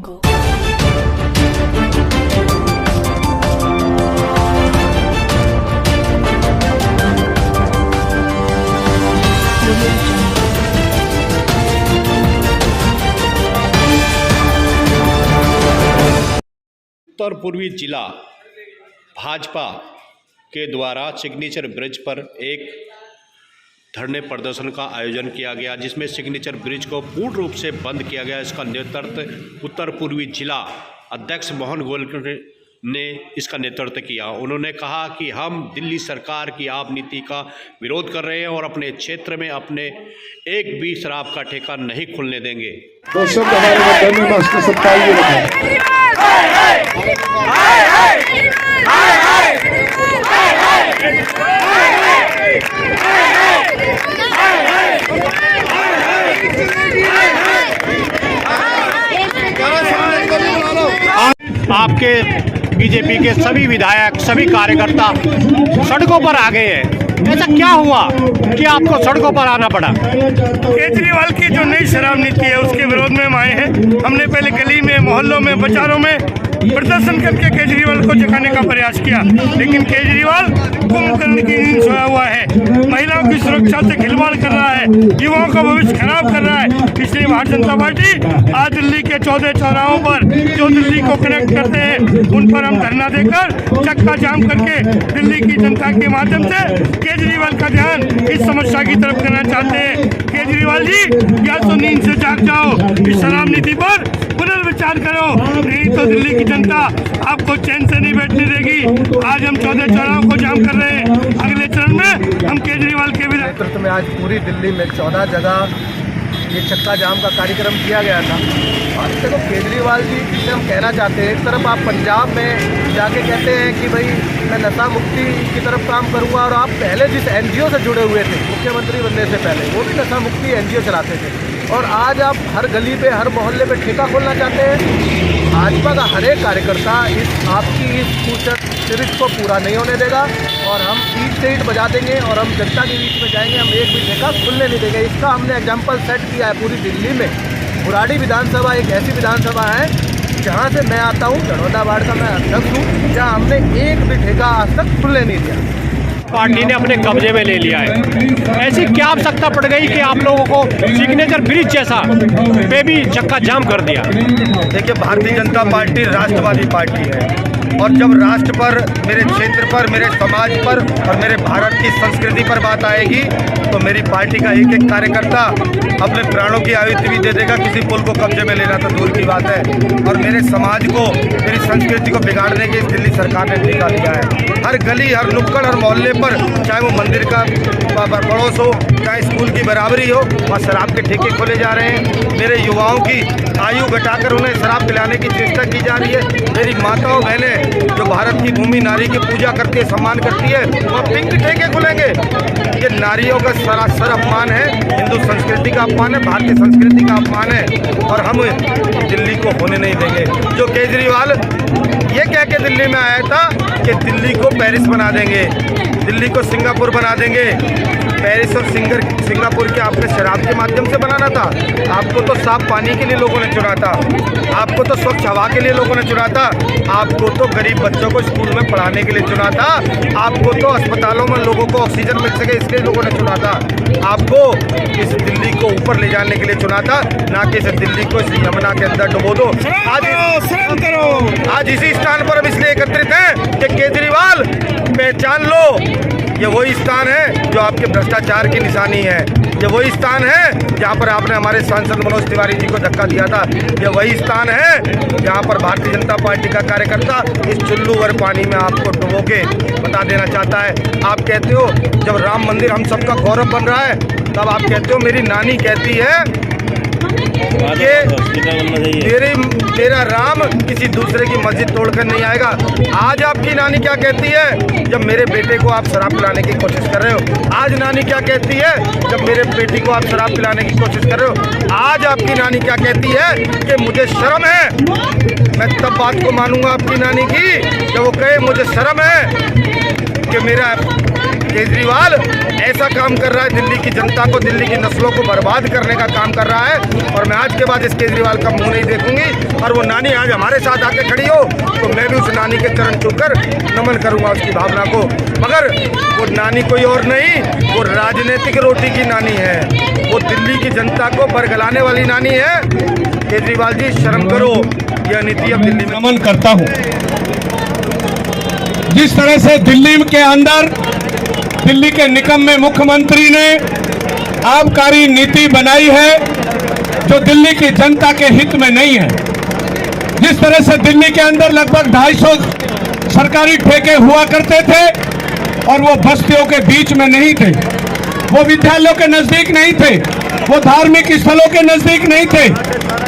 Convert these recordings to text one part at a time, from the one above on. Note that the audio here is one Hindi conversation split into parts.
Go. उत्तर पूर्वी जिला भाजपा के द्वारा सिग्नेचर ब्रिज पर एक धरने प्रदर्शन का आयोजन किया गया, जिसमें सिग्नेचर ब्रिज को पूर्ण रूप से बंद किया गया। इसका नेतृत्व उत्तर पूर्वी जिला अध्यक्ष मोहन गोलकर ने इसका नेतृत्व किया। उन्होंने कहा कि हम दिल्ली सरकार की आप नीति का विरोध कर रहे हैं और अपने क्षेत्र में अपने एक भी शराब का ठेका नहीं खुलने देंगे। दोस्तों हमारे मध्य में मास्टर सत्ताई आपके बीजेपी के सभी विधायक, सभी कार्यकर्ता सड़कों पर आ गए हैं। ऐसा क्या हुआ कि आपको सड़कों पर आना पड़ा? केजरीवाल की जो नई शराब नीति है उसके विरोध में हम आए हैं। हमने पहले गली में, मोहल्लों में, बाजारों में प्रदर्शन करके केजरीवाल को जगाने का प्रयास किया, लेकिन केजरीवाल कुंभकर्ण की नींद सोया हुआ है। महिलाओं की सुरक्षा से खिलवाड़ कर रहा है, युवाओं का भविष्य खराब कर रहा है। इसलिए भारतीय जनता पार्टी आज दिल्ली के 14 चौराहों पर जो दिल्ली को कनेक्ट करते हैं उन पर हम धरना देकर चक्का जाम करके दिल्ली की जनता के माध्यम से केजरीवाल का ध्यान इस समस्या की तरफ करना चाहते हैं। केजरीवाल जी, या तो नींद से जाग जाओ, इस शराब नीति पर पुनर्विचार करो, नहीं तो दिल्ली की जनता आपको चैन से नहीं बैठने देगी। आज हम 14 चौराहों को जाम कर रहे हैं। अगले चरण में हम केजरीवाल के नेतृत्व में आज पूरी दिल्ली में 14 जगह ये चक्का जाम का कार्यक्रम किया गया था। और देखो केजरीवाल जी, जिसे हम कहना चाहते हैं, एक तरफ आप पंजाब में जाके कहते हैं कि भाई मैं नशा मुक्ति की तरफ काम करूंगा, और आप पहले जिस एनजीओ से जुड़े हुए थे मुख्यमंत्री बनने से पहले, वो भी नशा मुक्ति एनजीओ चलाते थे, और आज आप हर गली पे, हर मोहल्ले पे ठेका खोलना चाहते हैं। भाजपा का हर एक कार्यकर्ता आपकी इस कूचक स्पिरिट को पूरा नहीं होने देगा, और हम ईट से ईट बजा देंगे और हम जनता के बीच में जाएंगे। हम एक भी ठेका खुलने नहीं देंगे। इसका हमने एग्जाम्पल सेट किया है पूरी दिल्ली में। बुराड़ी विधानसभा एक ऐसी विधानसभा है जहाँ से मैं आता हूँ, नर्मदा वार्ड का मैं अध्यक्ष हूँ, जहाँ हमने एक भी ठेका आज तक खुलने नहीं दिया। पार्टी ने अपने कब्जे में ले लिया है। ऐसी क्या आवश्यकता पड़ गई कि आप लोगों को सिग्नेचर ब्रिज जैसा पे भी चक्का जाम कर दिया? देखिए, भारतीय जनता पार्टी राष्ट्रवादी पार्टी है, और जब राष्ट्र पर, मेरे क्षेत्र पर, मेरे समाज पर और मेरे भारत की संस्कृति पर बात आएगी तो मेरी पार्टी का एक एक कार्यकर्ता अपने प्राणों की आहुति भी दे देगा। किसी पुल को कब्जे में लेना तो दूर की बात है। और मेरे समाज को, मेरी संस्कृति को बिगाड़ने की दिल्ली सरकार ने ठेका लिया है। हर गली, हर नुक्कड़, हर मोहल्ले पर, चाहे वो मंदिर का पड़ोस हो, चाहे स्कूल की बराबरी हो, वहाँ शराब के ठेके खोले जा रहे हैं। मेरे युवाओं की आयु घटाकर उन्हें शराब पिलाने की चेष्टा की जा रही है। मेरी माताओं बहनें जो भारत की भूमि नारी की पूजा करती है, सम्मान करती है, वह पिंक ठेके खुलेंगे। ये नारियों का सरासर अपमान है, हिंदू संस्कृति का अपमान है, भारतीय संस्कृति का अपमान है, और हम दिल्ली को होने नहीं देंगे। जो केजरीवाल ये कह के दिल्ली में आया था कि दिल्ली को पेरिस बना देंगे, दिल्ली को सिंगापुर बना देंगे। पेरिस और सिंगापुर के आपने शराब के माध्यम से बनाना था। आपको तो साफ पानी के लिए लोगों ने चुना था, आपको तो स्वच्छ हवा के लिए लोगों ने चुना था, आपको तो गरीब बच्चों को स्कूल में पढ़ाने के लिए चुना था, आपको तो अस्पतालों में लोगों को ऑक्सीजन मिल सके इसलिए लोगों ने चुना था, आपको इस दिल्ली को ऊपर ले जाने के लिए चुना था, ना कि इस दिल्ली को इस यमुना के अंदर डुबो दो। आज इसी स्थान पर हम इसलिए एकत्रित हैं कि केजरीवाल, पहचान लो, ये वही स्थान है जो आपके भ्रष्टाचार की निशानी है। ये वही स्थान है जहाँ पर आपने हमारे सांसद मनोज तिवारी जी को धक्का दिया था। ये वही स्थान है जहाँ पर भारतीय जनता पार्टी का कार्यकर्ता इस चुल्लू भर पानी में आपको डुबो के बता देना चाहता है। आप कहते हो जब राम मंदिर हम सबका गौरव बन रहा है, तब आप कहते हो, मेरी नानी कहती है कि तेरा राम किसी दूसरे की मस्जिद तोड़कर नहीं आएगा। आज आपकी नानी क्या कहती है जब मेरे बेटे को आप शराब पिलाने की कोशिश कर रहे हो? आज नानी क्या कहती है जब मेरे बेटी को आप शराब पिलाने की कोशिश कर रहे हो? आज आपकी नानी क्या कहती है कि मुझे शर्म है? मैं तब बात को मानूंगा आपकी नानी की जब वो कहे मुझे शर्म है कि मेरा केजरीवाल ऐसा काम कर रहा है, दिल्ली की जनता को, दिल्ली की नस्लों को बर्बाद करने का काम कर रहा है। और मैं आज के बाद इस केजरीवाल का मुंह नहीं देखूंगी। और वो नानी आज हमारे साथ आके खड़ी हो तो मैं भी उस नानी के चरण छूकर नमन करूंगा उसकी भावना को। मगर वो नानी कोई और नहीं, वो राजनीतिक रोटी की नानी है, वो दिल्ली की जनता को बरगलाने वाली नानी है। केजरीवाल जी शर्म करो, यह नीति अब दिल्ली में। नमन करता हूं। जिस तरह से दिल्ली के अंदर दिल्ली के निकम्मे मुख्यमंत्री ने आबकारी नीति बनाई है जो दिल्ली की जनता के हित में नहीं है। जिस तरह से दिल्ली के अंदर लगभग 250 सरकारी ठेके हुआ करते थे और वो बस्तियों के बीच में नहीं थे, वो विद्यालयों के नजदीक नहीं थे, वो धार्मिक स्थलों के नजदीक नहीं थे।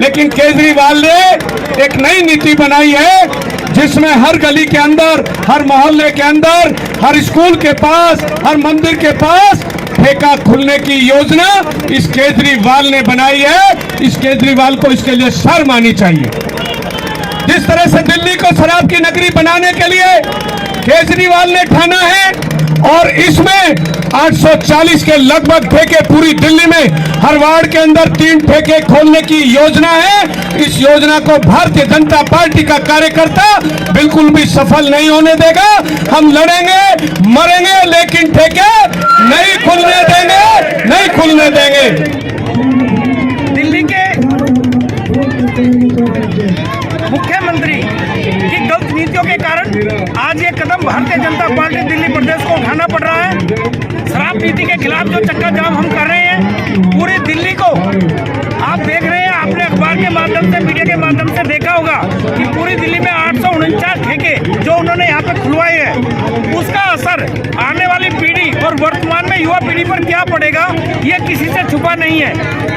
लेकिन केजरीवाल ने एक नई नीति बनाई है जिसमें हर गली के अंदर, हर मोहल्ले के अंदर, हर स्कूल के पास, हर मंदिर के पास ठेका खुलने की योजना इस केजरीवाल ने बनाई है। इस केजरीवाल को इसके लिए शर्म आनी चाहिए। जिस तरह से दिल्ली को शराब की नगरी बनाने के लिए केजरीवाल ने ठाना है और इसमें 840 के लगभग ठेके पूरी दिल्ली में हर वार्ड के अंदर 3 ठेके खोलने की योजना है। इस योजना को भारतीय जनता पार्टी का कार्यकर्ता बिल्कुल भी सफल नहीं होने देगा। हम लड़ेंगे, मरेंगे, लेकिन ठेके नहीं खुलने देंगे, नहीं खुलने देंगे। दिल्ली के मुख्यमंत्री की गलत नीतियों के कारण आज ये कदम भारतीय जनता पार्टी दिल्ली प्रदेश को उठाना पड़ रहा है। शराब नीति के खिलाफ जो चक्का जाम हम कर रहे हैं, पूरी दिल्ली को आप देख रहे हैं, आपने अखबार के माध्यम से, मीडिया के माध्यम से देखा होगा कि पूरी दिल्ली में 849 ठेके जो उन्होंने यहाँ पे खुलवाए हैं, उसका असर आने वाली पीढ़ी और वर्तमान में युवा पीढ़ी पर क्या पड़ेगा, ये किसी से छुपा नहीं है।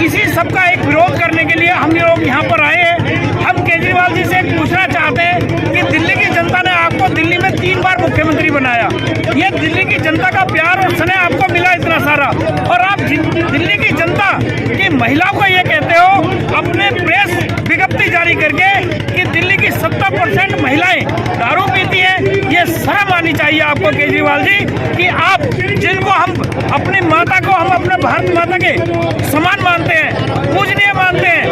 इसी सबका एक विरोध करने के लिए हम लोग यहाँ पर आए हैं। हम केजरीवाल जी से पूछना चाहते हैं कि दिल्ली की जनता ने आपको दिल्ली में 3 बार मुख्यमंत्री बनाया, ये दिल्ली की जनता का प्यार और स्नेह आपको मिला इतना सारा, और आप दिल्ली की जनता की महिलाओं को ये कहते हो अपने प्रेस विज्ञप्ति जारी करके कि दिल्ली की 70% महिलाएं दारू पीती हैं। ये शर्म आनी चाहिए आपको केजरीवाल जी कि आप जिनको हम अपनी माता को, हम अपने भारत माता के समान मानते हैं, पूजनीय मानते हैं,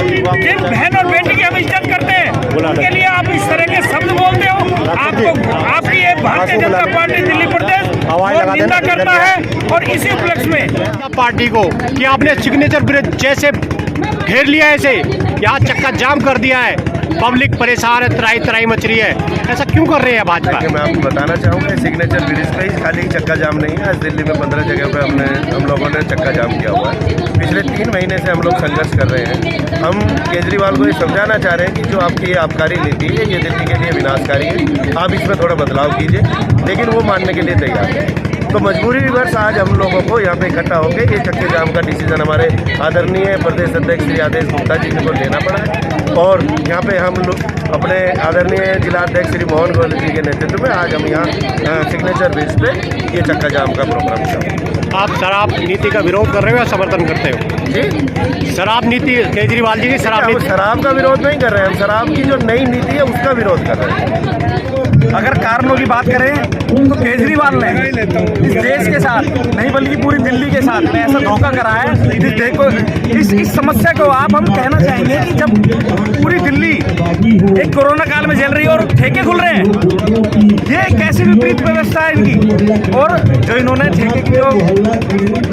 जिन बहन और बेटी की हम इज्जत करते हैं, उनके लिए आप इस तरह के शब्द बोलते हो। आपको, आपकी ये भारतीय जनता पार्टी दिल्ली प्रदेश निंदा करता है। और इसी उपलक्ष्य में पार्टी को कि आपने सिग्नेचर ब्रिज जैसे घेर लिया है, ऐसे यहाँ चक्का जाम कर दिया है, पब्लिक परेशान है, त्राही त्राही मच रही है, ऐसा क्यों कर रहे हैं भाजपा? मैं आपको बताना चाहूँगा, सिग्नेचर ब्रिज पे ही खाली चक्का जाम नहीं है। आज दिल्ली में 15 जगह पे हम लोगों ने चक्का जाम किया हुआ है। पिछले 3 महीने से हम लोग संघर्ष कर रहे हैं। हम केजरीवाल को ये समझाना चाह रहे हैं कि जो आपकी ये आबकारी नीति है, ये दिल्ली के लिए विनाशकारी है, आप इसमें थोड़ा बदलाव कीजिए, लेकिन वो मानने के लिए तैयार है। तो मजबूरी वर्ष आज हम लोगों को यहाँ पे इकट्ठा होकर ये चक्के जाम का डिसीजन हमारे आदरणीय प्रदेश अध्यक्ष श्री आदेश गुप्ता जी को लेना पड़ा है। और यहाँ पे हम लोग अपने आदरणीय जिलाध्यक्ष श्री मोहन गोयल जी के नेतृत्व में आज हम यहाँ सिग्नेचर ब्रिज पे ये चक्का जाम का प्रोग्राम किया। आप शराब नीति का विरोध कर रहे हो या समर्थन करते हो? जी, शराब नीति, केजरीवाल जी की शराब हम नीति। शराब का विरोध नहीं कर रहे हैं, हम शराब की जो नई नीति है उसका विरोध कर रहे हैं। अगर कारणों की बात करें तो केजरीवाल ने इस देश के साथ नहीं बल्कि पूरी दिल्ली के साथ में ऐसा धोखा करा है। इस देश को, इस समस्या को आप हम कहना चाहेंगे कि जब पूरी दिल्ली एक कोरोना काल में झेल रही है और ठेके खुल रहे हैं, ये कैसी विपरीत व्यवस्था है इनकी। और जो इन्होंने ठेके की जो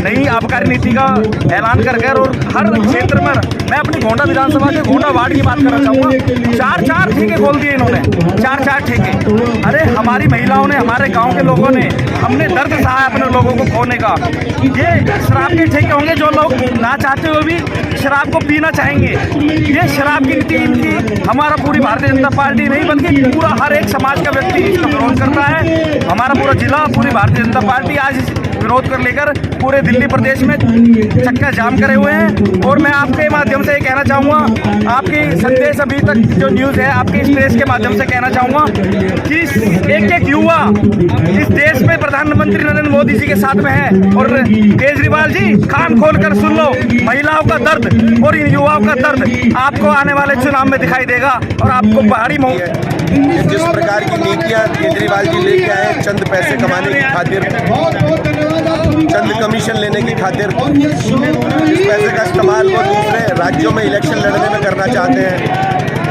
नई आबकारी नीति का ऐलान कर और हर क्षेत्र में, मैं अपनी गोंडा विधानसभा के गोंडा वार्ड की बात करना चाहूँगा, 4 ठेके खोल दिए इन्होंने, 4 ठेके। अरे हमारी महिलाओं ने, हमारे गांव के लोगों ने, हमने दर्द सहा अपने लोगों को खोने का। ये शराब के ठेके होंगे जो लोग ना चाहते हुए भी शराब को पीना चाहेंगे। ये शराब की नीति इनकी हमारा पूरी भारतीय जनता पार्टी नहीं बल्कि पूरा हर एक समाज का व्यक्ति इसका विरोध करता है। हमारा पूरा जिला, पूरी भारतीय जनता पार्टी आज इस विरोध कर लेकर पूरे दिल्ली प्रदेश में चक्का जाम करे हुए हैं। और मैं आपके माध्यम से ये कहना चाहूँगा, आपकी संदेश अभी तक जो न्यूज़ है आपके इस प्रेस के माध्यम से कहना चाहूँगा कि एक एक युवा इस देश में प्रधानमंत्री नरेंद्र मोदी जी के साथ में है। और केजरीवाल जी, कान खोल कर सुन लो, महिलाओं का दर्द और इन युवाओं का दर्द आपको आने वाले चुनाव में दिखाई देगा और आपको भारी जिस प्रकार की नीतियां केजरीवाल जी लेके आए, चंद पैसे कमाने की खातिर, चंद कमीशन लेने की खातिर, इस पैसे का इस्तेमाल वो दूसरे राज्यों में इलेक्शन लड़ने में करना चाहते हैं,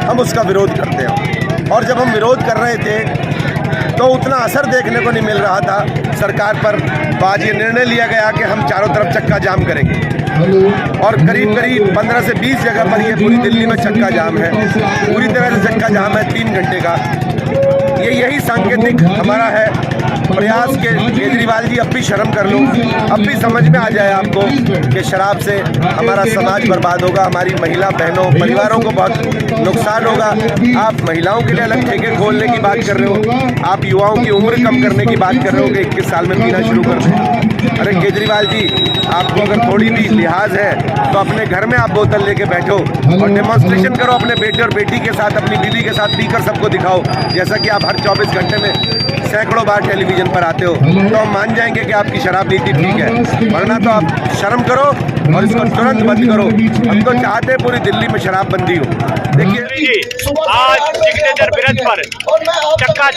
हम उसका विरोध करते हैं। और जब हम विरोध कर रहे थे तो उतना असर देखने को नहीं मिल रहा था सरकार पर। आज ये निर्णय लिया गया कि हम चारों तरफ चक्का जाम करेंगे और करीब करीब 15 से 20 जगह पर ये पूरी दिल्ली में चक्का जाम है, पूरी तरह से चक्का जाम है 3 घंटे का। यही सांकेतिक हमारा है प्रयास के केजरीवाल जी अब भी शर्म कर लो, अब भी समझ में आ जाए आपको कि शराब से हमारा समाज बर्बाद होगा, हमारी महिला बहनों परिवारों को बहुत नुकसान होगा। आप महिलाओं के लिए अलग ठेके खोलने की बात कर रहे हो, आप युवाओं की उम्र कम करने की बात कर रहे हो कि 21 साल में पीना शुरू कर दें। अरे केजरीवाल जी, आपको अगर थोड़ी भी लिहाज है तो अपने घर में आप बोतल लेके बैठो और डेमोन्स्ट्रेशन करो अपने बेटे और बेटी के साथ, अपनी बीवी के साथ पीकर सबको दिखाओ, जैसा कि आप हर 24 घंटे में सैकड़ों बार टेलीविजन पर आते हो। तो हम मान जाएंगे कि आपकी शराब नीति ठीक है, वरना तो आप शर्म करो और इसको तुरंत बंद करो। हम तो चाहते हैं पूरी दिल्ली में शराबबंदी हो। देखिए आज सिग्नेचर ब्रिज पर चक्का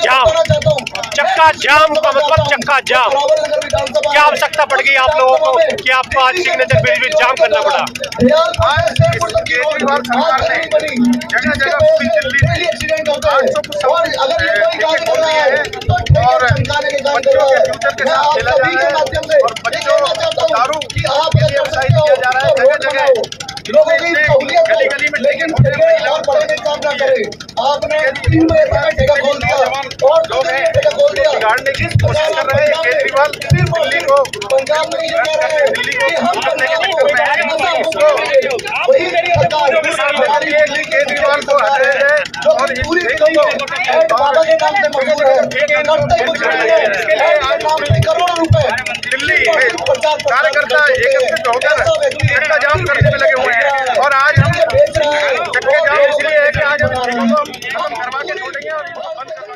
जाम का मतलब चक्का जाम। क्या आवश्यकता पड़ गई आप लोगों को कि आपको आज सिग्नेचर ब्रिज में जाम करना पड़ा? केजरीवाल सरकार ने जगह जगह पूरी दिल्ली में 800 और बच्चों के फ्यूचर के साथ खेला जा रहा है और बच्चों को दारू के लिए उत्साहित किया जा रहा है। जगह जगह गली गली में टिकट बिगाड़ने की कोशिश कर रहे हैं। केजरीवाल दिल्ली को केजरीवाल को हटाया जाए और पूरी करोड़ों रुपए दिल्ली कार्यकर्ता एकत्रित होकर चक्का जाम करने में लगे हुए हैं। और आज हम चक्के जाम इसलिए है कि आज हम खत्म करवा के छोड़ेंगे और बंद करवा